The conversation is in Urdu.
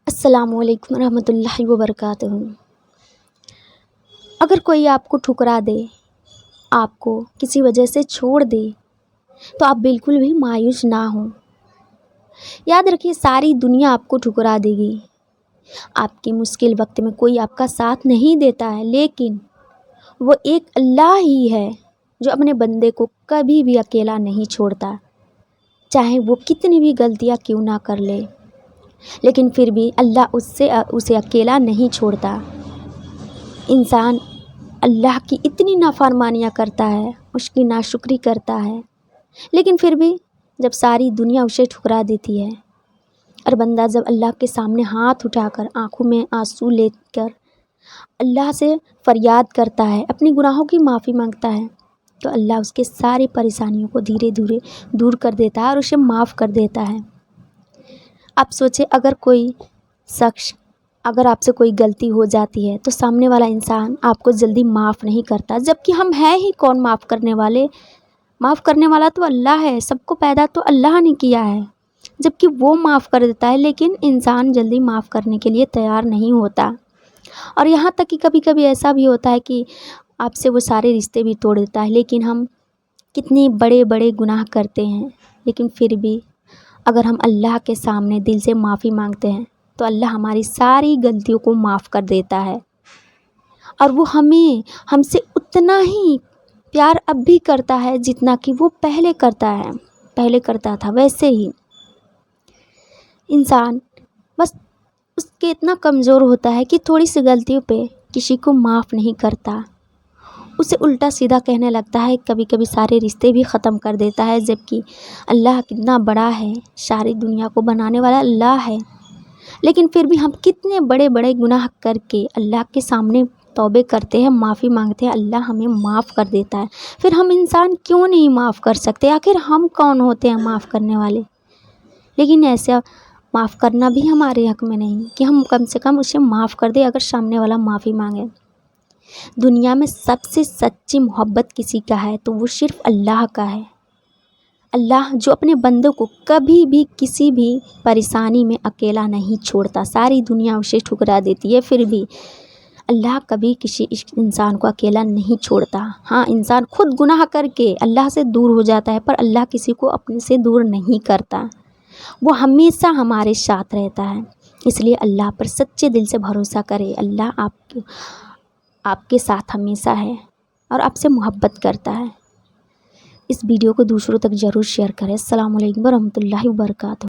السلام علیکم ورحمۃ اللہ وبرکاتہ۔ اگر کوئی آپ کو ٹھکرا دے، آپ کو کسی وجہ سے چھوڑ دے، تو آپ بالکل بھی مایوس نہ ہوں۔ یاد رکھیے، ساری دنیا آپ کو ٹھکرا دے گی، آپ کے مشکل وقت میں کوئی آپ کا ساتھ نہیں دیتا ہے، لیکن وہ ایک اللہ ہی ہے جو اپنے بندے کو کبھی بھی اکیلا نہیں چھوڑتا، چاہے وہ کتنی بھی غلطیاں کیوں نہ کر لے، لیکن پھر بھی اللہ اسے اکیلا نہیں چھوڑتا۔ انسان اللہ کی اتنی نافرمانیاں کرتا ہے، اس کی ناشکری کرتا ہے، لیکن پھر بھی جب ساری دنیا اسے ٹھکرا دیتی ہے اور بندہ جب اللہ کے سامنے ہاتھ اٹھا کر، آنکھوں میں آنسو لے کر اللہ سے فریاد کرتا ہے، اپنی گناہوں کی معافی مانگتا ہے، تو اللہ اس کے ساری پریشانیوں کو دھیرے دھیرے دور کر دیتا ہے اور اسے معاف کر دیتا ہے۔ آپ سوچیں، اگر آپ سے کوئی غلطی ہو جاتی ہے تو سامنے والا انسان آپ کو جلدی معاف نہیں کرتا، جبکہ ہم ہیں ہی کون معاف کرنے والے؟ معاف کرنے والا تو اللہ ہے، سب کو پیدا تو اللہ نے کیا ہے، جبکہ وہ معاف کر دیتا ہے، لیکن انسان جلدی معاف کرنے کے لیے تیار نہیں ہوتا۔ اور یہاں تک کہ کبھی کبھی ایسا بھی ہوتا ہے کہ آپ سے وہ سارے رشتے بھی توڑ دیتا ہے، لیکن ہم کتنے بڑے بڑے گناہ کرتے ہیں، لیکن پھر بھی اگر ہم اللہ کے سامنے دل سے معافی مانگتے ہیں تو اللہ ہماری ساری غلطیوں کو معاف کر دیتا ہے، اور وہ ہم سے اتنا ہی پیار اب بھی کرتا ہے جتنا کہ وہ پہلے کرتا تھا۔ ویسے ہی انسان بس اس کے اتنا کمزور ہوتا ہے کہ تھوڑی سی غلطیوں پہ کسی کو معاف نہیں کرتا، اسے الٹا سیدھا کہنے لگتا ہے، کبھی کبھی سارے رشتے بھی ختم کر دیتا ہے، جبکہ اللہ کتنا بڑا ہے، ساری دنیا کو بنانے والا اللہ ہے، لیکن پھر بھی ہم کتنے بڑے بڑے گناہ کر کے اللہ کے سامنے توبے کرتے ہیں، معافی مانگتے ہیں، اللہ ہمیں معاف کر دیتا ہے۔ پھر ہم انسان کیوں نہیں معاف کر سکتے؟ آخر ہم کون ہوتے ہیں معاف کرنے والے؟ لیکن ایسا معاف کرنا بھی ہمارے حق میں نہیں کہ ہم کم سے کم اسے معاف کر دیں اگر سامنے والا معافی مانگے۔ دنیا میں سب سے سچی محبت کسی کا ہے تو وہ صرف اللہ کا ہے، اللہ جو اپنے بندوں کو کبھی بھی کسی بھی پریشانی میں اکیلا نہیں چھوڑتا۔ ساری دنیا اسے ٹھکرا دیتی ہے، پھر بھی اللہ کبھی کسی انسان کو اکیلا نہیں چھوڑتا۔ ہاں، انسان خود گناہ کر کے اللہ سے دور ہو جاتا ہے، پر اللہ کسی کو اپنے سے دور نہیں کرتا، وہ ہمیشہ ہمارے ساتھ رہتا ہے۔ اس لیے اللہ پر سچے دل سے بھروسہ کرے، اللہ آپ کے ساتھ ہمیشہ ہے اور آپ سے محبت کرتا ہے۔ اس ویڈیو کو دوسروں تک ضرور شیئر کریں۔ السلام علیکم ورحمۃ اللہ وبرکاتہ۔